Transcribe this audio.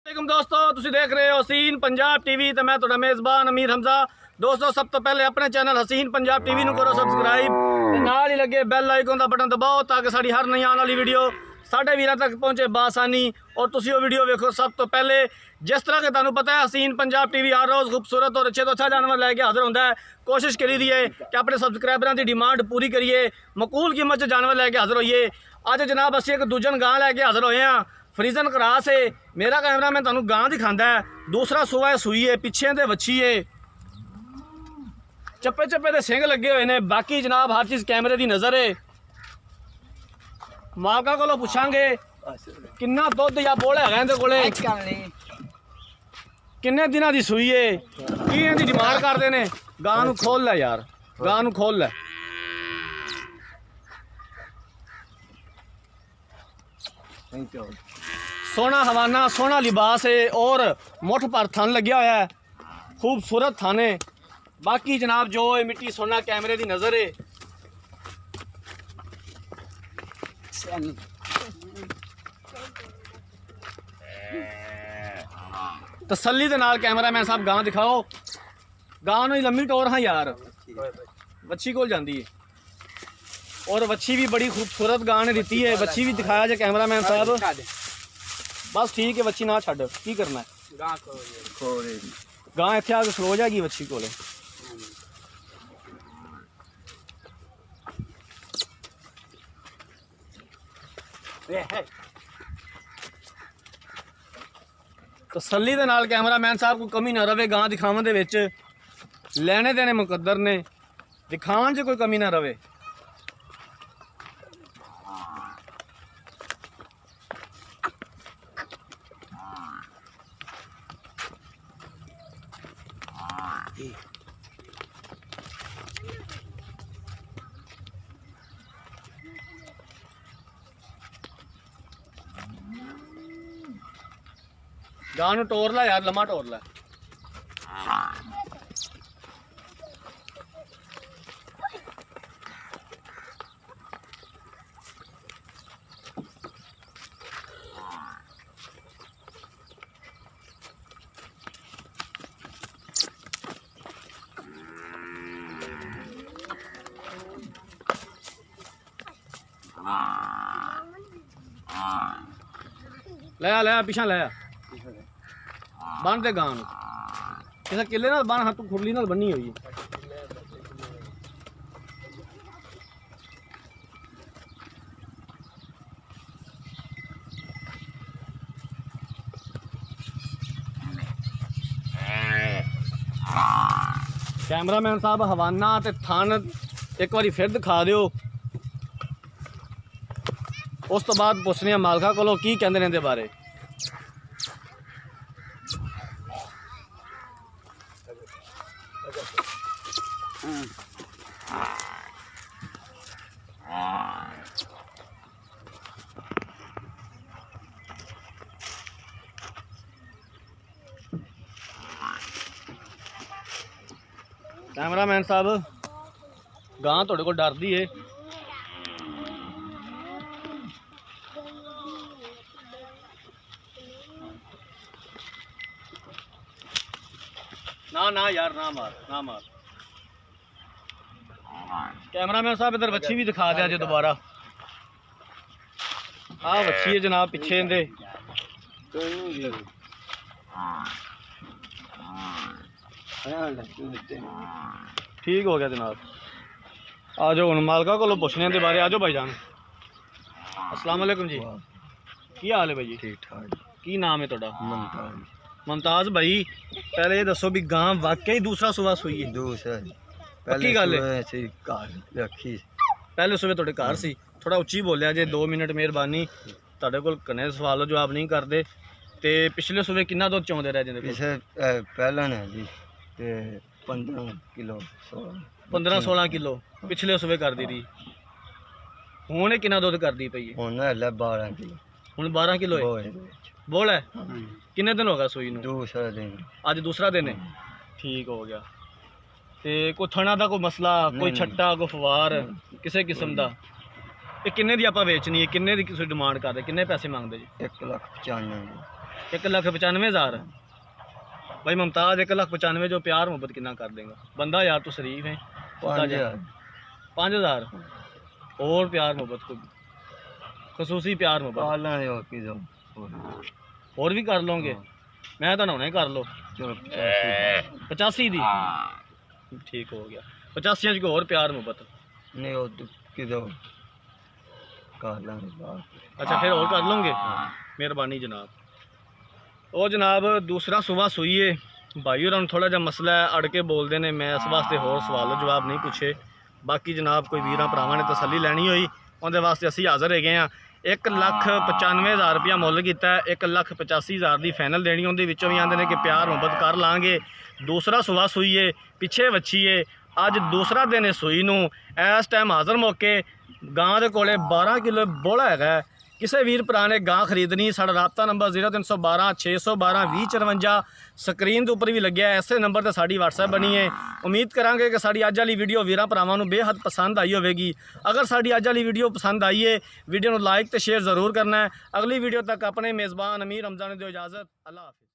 वालेकुम दोस्तों, तुसी देख रहे हो हसीन पंजाब टीवी तो मैं तुहाडा मेज़बान अमीर हमजा। दोस्तों सब तो पहले अपने चैनल हसीन पंजाब टीवी नूं करो सबसक्राइब ते नाल ही लगे बैल आइकन का बटन दबाओ ताकि साड़ी हर नई आने वाली वीडियो साढ़े वीरां तक पहुँचे बासानी और तुसी वो वीडियो वेखो सब तो पहले। जिस तरह के तुहानूं पता है हसीन पंजाब टीवी हर रोज़ खूबसूरत और अच्छे तो अच्छा जानवर लैके हाजिर होंदा है। कोशिश करी दी है कि अपने सबसक्राइबरां की डिमांड पूरी करिए, मकूल कीमत जानवर लैके हाजिर होइए। अज जनाब असीं एक दूजन गां लैके हाजिर होए हैं फ्रीजन क्रास है। मेरा कैमरा मैं तुहानूं गां दिखांदा है, दूसरा सूआ है सूई है, पिछे दे वच्छी है, चप्पे चप्पे दे सिंग लगे हुए ने। बाकी जनाब हर चीज़ कैमरे की नज़र है। मालका कोलों पुछांगे किन्ना दुध या बोल है इहदे कोले, किन्ने दिनां दी सूई है, की इहदी डिमांड करदे ने। गां नूं खोल लै यार, गां नूं खोल लै। सोना हवाना सोना लिबास है और मुठ पर थन लग्या होया है, खूबसूरत थन है। बाकी जनाब जो है मिट्टी सोना कैमरे की नज़र है। तसल्ली दे नाल कैमरा मैन साहब गां दिखाओ। गां नूं लम्मी टोर हाँ यार, वच्छी कोल जांदी है और वच्छी भी बड़ी खूबसूरत गां ने दी है। वच्छी भी दिखाया जाए कैमरा मैन साहब। बस ठीक है, वच्छी ना छड्ड, की करना है। गां इत्थे आके खलो जाएगी वच्छी कोले। तसल्ली दे नाल कैमरा मैन साहब कोई कमी ना रवे गां दिखावन दे विच। लेने देने मुकद्दर ने, दिखावन च कोई कमी ना रवे। गां नूं टोर ला यार, लम्मा टोर ला। ले पिछा ले बन दे गां किसी किले नाल बन, हाँ तू खुरली नाल बनी हुई है। कैमरा मैन साहब हवाना ते थन एक बारी फिर दिखा दिओ, उस तो बाद पुछने मालका कोलों की कहंदे ने इहदे बारे। कैमरा मैन साहब गां थोड़े को डरदी है। ना ना यार ना मार, ना मार। कैमरा मैन साहब इधर वच्छी भी दिखा दिया जो दोबारा। आ वच्छी है जनाब पिछे दे। ठीक हो गया जनाब। आ जाओ हुण मालका कोलों पुछने दे बारे। आ जाओ भाई जान। अस्सलाम वालेकुम जी, की हाल है भाई जी? ठीक ठाक। की नाम है तुहाडा? मुमताज। मुमताज भाई पहले ये दसो भी गां वाकई दूसरा सुबह सूई है? दूसरा पक्की गल है? पहले सुबह तुहाडे घर सी। थोड़ा उच्ची बोलिया जे, 2 मिनट मेहरबानी। तुहाडे कोल कने सवाल जवाब नहीं करते। ते पिछले सुबह कितना दुध चौंदे रहे जिंदे? पहला ने जी 15 किलो 15-16 किलो पिछले सुबह कर दी थी। हुण कितना दुध कर दी पई है? हुण है 12 किलो। हुण 12 किलो है बोल है। किन्ने दिन हो गया सूई नूं? दूसरा दिन। अज दूसरा दिन है। ठीक हो गया। ते कोई थणा दा कोई मसला, कोई छट्टा, कोई फवार किसी किस्म का? ये किन्ने दी आपां बेचनी है, किन्ने दी तुसीं डिमांड करदे, किन्ने पैसे मंगदे जी? 1,95,000। 1,95,000 भाई मुमताज़ 1,95,000 जो प्यार मोहब्बत कितना कर देगा बंदा यार तू शरीफ है 5,000 5,000 और प्यार मोहब्बत को खसूसी प्यार मोहब्बत पाला ने और की जो और भी कर लोगे मैं तो हुणे कर लो चलो 85 दी ठीक हो गया 85 को और प्यार मोहब्बत नहीं वो की जो काला ने बात अच्छा फिर और कर लोगे मेहरबानी जनाब ਉਹ ਜਨਾਬ दूसरा सुबह ਸੂਈ ਹੈ भाई होਰਾਂ ਨੂੰ थोड़ा ਜਿਹਾ ਮਸਲਾ ਹੈ ਅੜ ਕੇ ਬੋਲਦੇ ਨੇ ਮੈਂ ਇਸ ਵਾਸਤੇ ਹੋਰ ਸਵਾਲ ਜਵਾਬ ਨਹੀਂ ਪੁੱਛੇ ਬਾਕੀ ਜਨਾਬ ਕੋਈ ਵੀਰਾਂ ਭਰਾਵਾਂ ਨੇ ਤਸੱਲੀ ਲੈਣੀ ਹੋਈ ਉਹਦੇ ਵਾਸਤੇ ਅਸੀਂ ਹਾਜ਼ਰ ਹੈਗੇ ਆ 1,95,000 ਰੁਪਇਆ ਮੁੱਲ ਕੀਤਾ 1,85,000 ਦੀ ਫਾਈਨਲ ਦੇਣੀ ਉਹਦੇ ਵਿੱਚੋਂ ਵੀ ਆਂਦੇ ਨੇ ਕਿ ਪਿਆਰ ਮੁਹੱਬਤ ਕਰ ਲਾਂਗੇ दूसरा सुबह ਸੂਈ ਹੈ ਪਿੱਛੇ ਵੱਛੀ ਹੈ ਅੱਜ दूसरा ਦਿਨ ਹੈ ਸੂਈ ਨੂੰ ਇਸ ਟਾਈਮ ਹਾਜ਼ਰ ਮੌਕੇ ਗਾਂ ਦੇ ਕੋਲੇ 12 ਕਿਲੋ ਬੋਲਾ ਹੈਗਾ ਕਿਸੇ ਵੀਰ ਭਰਾ ਨੇ ਗਾਂ ਖਰੀਦਣੀ ਸਾਡਾ ਰਾਬਤਾ ਨੰਬਰ 0312 612 2054 ਸਕਰੀਨ ਦੇ ਉੱਪਰ ਵੀ ਲੱਗਿਆ ਐਸੇ ਨੰਬਰ ਤੇ ਸਾਡੀ WhatsApp ਬਣੀ ਹੈ ਉਮੀਦ ਕਰਾਂਗੇ ਕਿ ਸਾਡੀ ਅੱਜ ਵਾਲੀ ਵੀਡੀਓ ਵੀਰਾਂ ਭਰਾਵਾਂ ਨੂੰ ਬੇਹੱਦ ਪਸੰਦ ਆਈ ਹੋਵੇਗੀ ਅਗਰ ਸਾਡੀ ਅੱਜ ਵਾਲੀ ਵੀਡੀਓ ਪਸੰਦ ਆਈ ਹੈ ਵੀਡੀਓ ਨੂੰ ਲਾਈਕ ਤੇ ਸ਼ੇਅਰ ਜ਼ਰੂਰ ਕਰਨਾ ਹੈ ਅਗਲੀ ਵੀਡੀਓ ਤੱਕ ਆਪਣੇ ਮੇਜ਼ਬਾਨ ਅਮੀਰ ਹਮਜ਼ਾ ਨੇ ਦਿਓ ਇਜਾਜ਼ਤ ਅੱਲਾ ਹਾਫਿਜ਼।